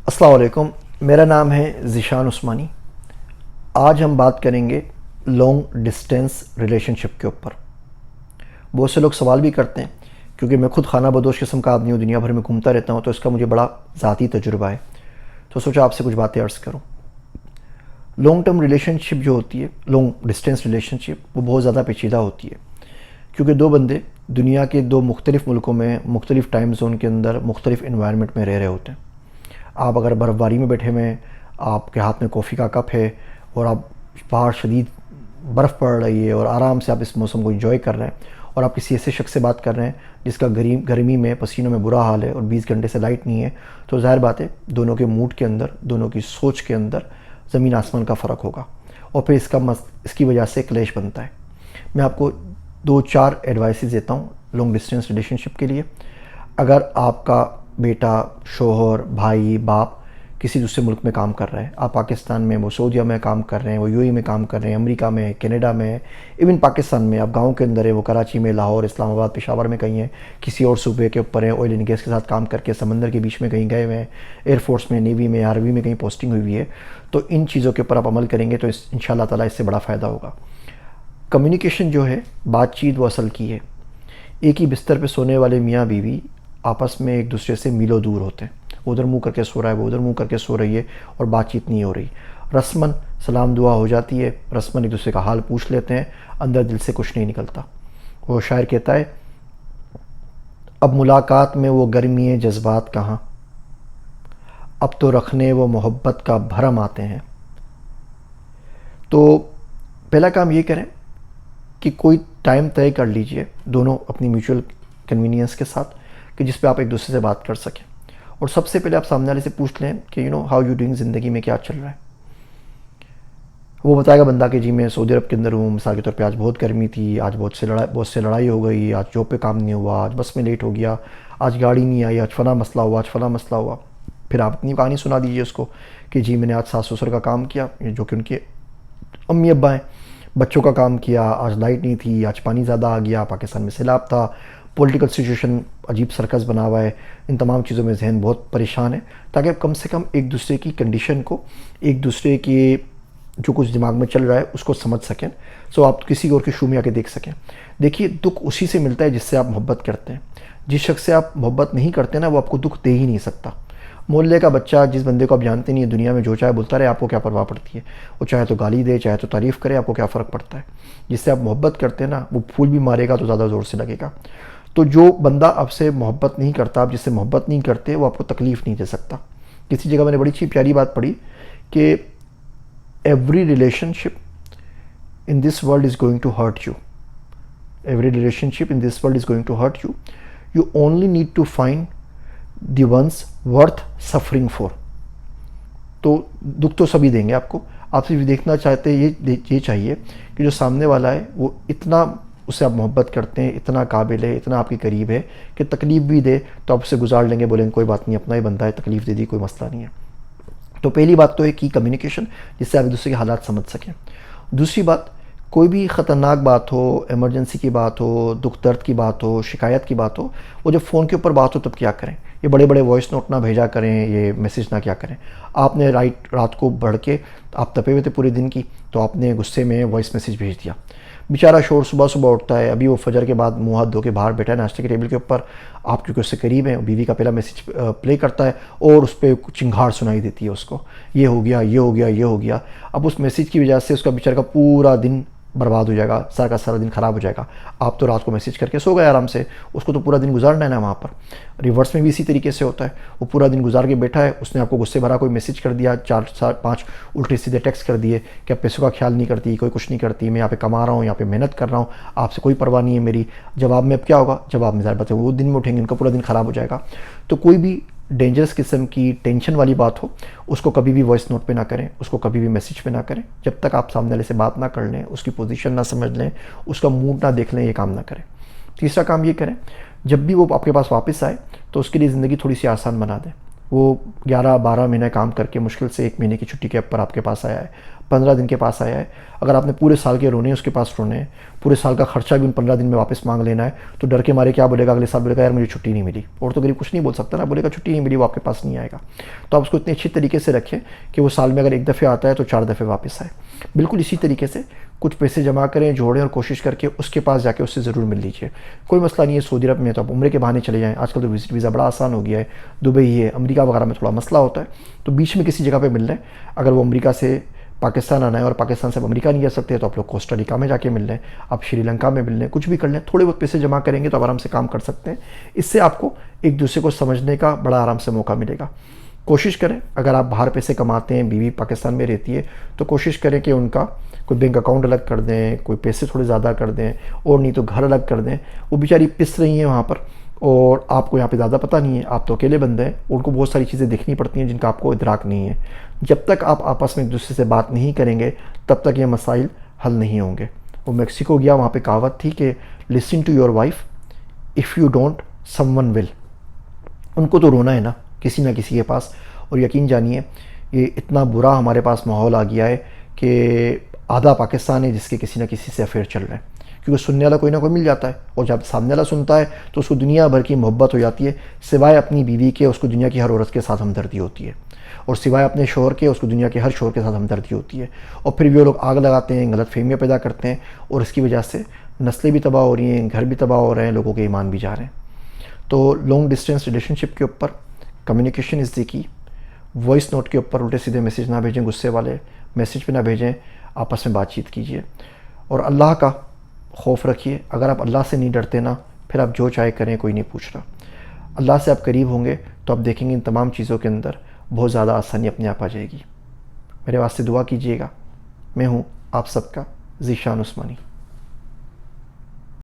السلام علیکم، میرا نام ہے ذیشان عثمانی۔ آج ہم بات کریں گے لانگ ڈسٹینس ریلیشن شپ کے اوپر۔ بہت سے لوگ سوال بھی کرتے ہیں، کیونکہ میں خود خانہ بدوش قسم کا آدمی ہوں، دنیا بھر میں گھومتا رہتا ہوں، تو اس کا مجھے بڑا ذاتی تجربہ ہے، تو سوچا آپ سے کچھ باتیں عرض کروں۔ لانگ ٹرم ریلیشن شپ جو ہوتی ہے، لانگ ڈسٹینس ریلیشن شپ، وہ بہت زیادہ پیچیدہ ہوتی ہے، کیونکہ دو بندے دنیا کے دو مختلف ملکوں میں مختلف ٹائم زون کے اندر مختلف انوائرمنٹ میں رہ رہے ہوتے ہیں۔ آپ اگر برف باری میں بیٹھے ہوئے ہیں، آپ کے ہاتھ میں کافی کا کپ ہے اور آپ باہر شدید برف پڑ رہی ہے اور آرام سے آپ اس موسم کو انجوائے کر رہے ہیں، اور آپ کسی ایسے شخص سے بات کر رہے ہیں جس کا گرمی میں پسینوں میں برا حال ہے اور 20 گھنٹے سے لائٹ نہیں ہے، تو ظاہر بات ہے دونوں کے موڈ کے اندر، دونوں کی سوچ کے اندر زمین آسمان کا فرق ہوگا، اور پھر اس کی وجہ سے کلیش بنتا ہے۔ میں آپ کو 2-4 ایڈوائسز دیتا ہوں لانگ ڈسٹینس ریلیشن شپ کے لیے۔ اگر آپ کا بیٹا، شوہر، بھائی، باپ کسی دوسرے ملک میں کام کر رہے ہیں، آپ پاکستان میں، وہ سعودیہ میں کام کر رہے ہیں، وہ UAE میں کام کر رہے ہیں، امریکہ میں، کینیڈا میں، ایون پاکستان میں، آپ گاؤں کے اندر ہیں، وہ کراچی میں، لاہور، اسلام آباد، پشاور میں کہیں ہیں، کسی اور صوبے کے اوپر ہیں، آئل اینڈ گیس کے ساتھ کام کر کے سمندر کے بیچ میں کہیں گئے ہوئے ہیں، ایئر فورس میں، نیوی میں، آرمی میں کہیں پوسٹنگ ہوئی ہے، تو ان چیزوں کے اوپر آپ عمل کریں گے تو انشاءاللہ تعالیٰ اس سے بڑا فائدہ ہوگا۔ کمیونیکیشن جو ہے، بات چیت، وہ اصل کی ہے۔ ایک ہی بستر پہ سونے والے میاں بیوی آپس میں ایک دوسرے سے میلوں دور ہوتے ہیں، وہ ادھر منہ کر کے سو رہا ہے، وہ ادھر منہ کر کے سو رہی ہے، اور بات چیت نہیں ہو رہی۔ رسماً سلام دعا ہو جاتی ہے، رسماً ایک دوسرے کا حال پوچھ لیتے ہیں، اندر دل سے کچھ نہیں نکلتا۔ وہ شاعر کہتا ہے، اب ملاقات میں وہ گرمی جذبات کہاں، اب تو رکھنے وہ محبت کا بھرم آتے ہیں۔ تو پہلا کام یہ کریں کہ کوئی ٹائم طے کر لیجئے دونوں اپنی میوچول کنوینئنس کے ساتھ، کہ جس پہ آپ ایک دوسرے سے بات کر سکیں، اور سب سے پہلے آپ سامنے والے سے پوچھ لیں کہ ہاؤ یو ڈوئنگ، زندگی میں کیا چل رہا ہے۔ وہ بتائے گا بندہ کہ جی میں سعودی عرب کے اندر ہوں، مثال کے طور پہ آج بہت گرمی تھی، آج بہت سے لڑائی ہو گئی، آج جاب پہ کام نہیں ہوا، آج بس میں لیٹ ہو گیا، آج گاڑی نہیں آئی، آج فلاں مسئلہ ہوا، آج فلاں مسئلہ ہوا۔ پھر آپ اپنی کہانی سنا دیجیے اس کو کہ جی میں نے آج ساس سسر کا کام کیا، جو کہ ان کے امی ابا ہیں، بچوں کا کام کیا، آج لائٹ نہیں تھی، آج پانی زیادہ آ گیا، پاکستان میں سیلاب تھا، پولیٹیکل سچویشن عجیب سرکس بنا ہوا ہے، ان تمام چیزوں میں ذہن بہت پریشان ہے، تاکہ آپ کم سے کم ایک دوسرے کی کنڈیشن کو، ایک دوسرے کے جو کچھ دماغ میں چل رہا ہے اس کو سمجھ سکیں، سو آپ کسی اور کے شو میں آ کے دیکھ سکیں۔ دیکھیے، دکھ اسی سے ملتا ہے جس سے آپ محبت کرتے ہیں۔ جس شخص سے آپ محبت نہیں کرتے نا، وہ آپ کو دکھ دے ہی نہیں سکتا۔ محلے کا بچہ، جس بندے کو آپ جانتے نہیں ہیں، دنیا میں جو چاہے بولتا رہے، آپ کو کیا پرواہ پڑتی ہے؟ وہ چاہے تو گالی دے، چاہے تو تعریف کرے، آپ کو کیا فرق پڑتا ہے؟ جس سے آپ محبت کرتے ہیں نا، وہ پھول بھی مارے گا تو زیادہ زور سے لگے گا۔ تو جو بندہ آپ سے محبت نہیں کرتا، آپ جس سے محبت نہیں کرتے، وہ آپ کو تکلیف نہیں دے سکتا۔ کسی جگہ میں نے بڑی اچھی پیاری بات پڑھی کہ every relationship in this world is going to hurt you, every relationship in this world is going to hurt you, you only need to find the ones worth suffering for. تو دکھ تو سبھی دیں گے آپ کو، آپ صرف دیکھنا چاہتے ہیں، یہ چاہیے کہ جو سامنے والا ہے وہ اتنا، اس سے آپ محبت کرتے ہیں، اتنا قابل ہے، اتنا آپ کے قریب ہے کہ تکلیف بھی دے تو آپ اسے گزار لیں گے، بولیں گے کوئی بات نہیں، اپنا ہی بندہ ہے، تکلیف دے دی کوئی مسئلہ نہیں ہے۔ تو پہلی بات تو ہے کہ کمیونیکیشن، جس سے آپ ایک دوسرے کے حالات سمجھ سکیں۔ دوسری بات، کوئی بھی خطرناک بات ہو، ایمرجنسی کی بات ہو، دکھ درد کی بات ہو، شکایت کی بات ہو، وہ جب فون کے اوپر بات ہو تب کیا کریں؟ یہ بڑے بڑے وائس نوٹ نہ بھیجا کریں، یہ میسیج نہ کیا کریں۔ آپ نے رات کو بڑھ کے، آپ تپے ہوئے تھے پورے دن کی، تو آپ نے غصے میں وائس میسیج بھیج دیا۔ بیچارہ شور صبح اٹھتا ہے، ابھی وہ فجر کے بعد منہ ہاتھ دھو کے باہر بیٹھا ہے ناشتے کے ٹیبل کے اوپر، آپ کیونکہ اس سے قریب ہیں، بیوی کا پہلا میسیج پلے کرتا ہے اور اس پہ چنگھاڑ سنائی دیتی ہے اس کو، یہ ہو گیا، یہ ہو گیا، یہ ہو گیا۔ اب اس میسیج کی وجہ سے اس کا بیچارہ کا پورا دن برباد ہو جائے گا، سارا کا سارا دن خراب ہو جائے گا۔ آپ تو رات کو میسیج کر کے سو گئے آرام سے، اس کو تو پورا دن گزارنا ہے نا وہاں پر۔ ریورس میں بھی اسی طریقے سے ہوتا ہے، وہ پورا دن گزار کے بیٹھا ہے، اس نے آپ کو غصے بھرا کوئی میسیج کر دیا، 4-5 الٹے سیدھے ٹیکسٹ کر دیے کہ آپ پیسوں کا خیال نہیں کرتی، کوئی کچھ نہیں کرتی، میں یہاں پہ کما رہا ہوں، یہاں پہ محنت کر رہا ہوں، آپ سے کوئی پرواہ نہیں ہے میری۔ جواب میں اب کیا ہوگا؟ جواب میں ظاہر بات ہے وہ دن میں اٹھیں گے، ان کا پورا دن خراب ہو جائے گا۔ تو کوئی بھی ڈینجرس قسم کی ٹینشن والی بات ہو، اس کو کبھی بھی وائس نوٹ پہ نہ کریں، اس کو کبھی بھی میسیج پہ نہ کریں، جب تک آپ سامنے والے سے بات نہ کر لیں، اس کی پوزیشن نہ سمجھ لیں، اس کا موڈ نہ دیکھ لیں، یہ کام نہ کریں۔ تیسرا کام یہ کریں، جب بھی وہ آپ کے پاس واپس آئے تو اس کے لیے زندگی تھوڑی سی آسان بنا دیں۔ وہ 11-12 مہینے کام کر کے مشکل سے 1 مہینے کی چھٹی کے اوپر آپ کے پاس آیا ہے، 15 دن کے پاس آیا ہے۔ اگر آپ نے پورے سال کے رونے ہیں اس کے پاس رونے ہیں، پورے سال کا خرچہ بھی ان 15 دن میں واپس مانگ لینا ہے، تو ڈر کے مارے کیا بولے گا اگلے سال؟ بولے گا یار مجھے چھٹی نہیں ملی۔ اور تو غریب کچھ نہیں بول سکتا نا، بولے گا چھٹی نہیں ملی، وہ آپ کے پاس نہیں آئے گا۔ تو آپ اس کو اتنے اچھی طریقے سے رکھیں کہ وہ سال میں اگر 1 دفعہ آتا ہے تو 4 دفعے واپس آئے۔ بالکل اسی طریقے سے کچھ پیسے جمع کریں، جوڑیں، اور کوشش کر کے اس کے پاس جا کے اس سے ضرور مل لیجیے۔ کوئی مسئلہ نہیں ہے، سعودی عرب میں تو آپ عمرے کے بہانے چلے جائیں، آج کل تو وزٹ ویزا بڑا آسان ہو گیا ہے، دبئی ہے، امریکہ وغیرہ میں تھوڑا مسئلہ ہوتا ہے، تو بیچ میں کسی جگہ پہ مل لیں۔ اگر وہ امریکہ سے پاکستان آنا ہے اور پاکستان سے امریکہ نہیں جا سکتے تو آپ لوگ کوسٹا ریکا میں جا کے مل لیں، آپ شری لنکا میں مل لیں، کچھ بھی کر لیں، تھوڑے بہت پیسے جمع کریں گے تو آرام سے کام کر سکتے ہیں۔ اس سے آپ کو ایک دوسرے کو سمجھنے کا بڑا آرام سے موقع ملے گا۔ کوشش کریں، اگر آپ باہر پیسے کماتے ہیں، بیوی پاکستان میں رہتی ہے، تو کوشش کریں کہ ان کا کوئی بینک اکاؤنٹ الگ کر دیں، کوئی پیسے تھوڑے زیادہ کر دیں، اور نہیں تو گھر الگ کر دیں۔ وہ بیچاری پس رہی ہیں وہاں پر، اور آپ کو یہاں پہ زیادہ پتہ نہیں ہے، آپ تو اکیلے بندے ہیں، ان کو بہت ساری چیزیں دیکھنی پڑتی ہیں جن کا آپ کو ادراک نہیں ہے۔ جب تک آپ آپس میں ایک دوسرے سے بات نہیں کریں گے تب تک یہ مسائل حل نہیں ہوں گے۔ وہ میکسیکو گیا، وہاں پہ کہاوت تھی کہ listen to your wife, if you don't someone will. ان کو تو رونا ہے نا کسی نہ کسی کے پاس، اور یقین جانیے یہ اتنا برا ہمارے پاس ماحول آ گیا ہے کہ آدھا پاکستان ہے جس کے کسی نہ کسی سے افیئر چل رہے ہیں، کیونکہ سننے والا کوئی نہ کوئی مل جاتا ہے، اور جب سامنے والا سنتا ہے تو اس کو دنیا بھر کی محبت ہو جاتی ہے، سوائے اپنی بیوی کے اس کو دنیا کی ہر عورت کے ساتھ ہمدردی ہوتی ہے، اور سوائے اپنے شوہر کے اس کو دنیا کے ہر شوہر کے ساتھ ہمدردی ہوتی ہے، اور پھر بھی وہ لوگ آگ لگاتے ہیں، غلط فہمیاں پیدا کرتے ہیں، اور اس کی وجہ سے نسلیں بھی تباہ ہو رہی ہیں، گھر بھی تباہ ہو رہے ہیں، لوگوں کے ایمان بھی جا رہے ہیں۔ تو لانگ ڈسٹینس ریلیشن شپ کے اوپر کمیونیکیشن از دی کی۔ وائس نوٹ کے اوپر الٹے سیدھے میسیج نہ بھیجیں، غصے والے میسیج پہ نہ بھیجیں، آپس میں بات چیت کیجیے، اور اللہ کا خوف رکھیے۔ اگر آپ اللہ سے نہیں ڈرتے نا، پھر آپ جو چاہے کریں، کوئی نہیں پوچھ رہا۔ اللہ سے آپ قریب ہوں گے تو آپ دیکھیں گے ان تمام چیزوں کے اندر بہت زیادہ آسانی اپنے آپ آ جائے گی۔ میرے واسطے دعا کیجیے گا۔ میں ہوں آپ سب کا ذیشان عثمانی۔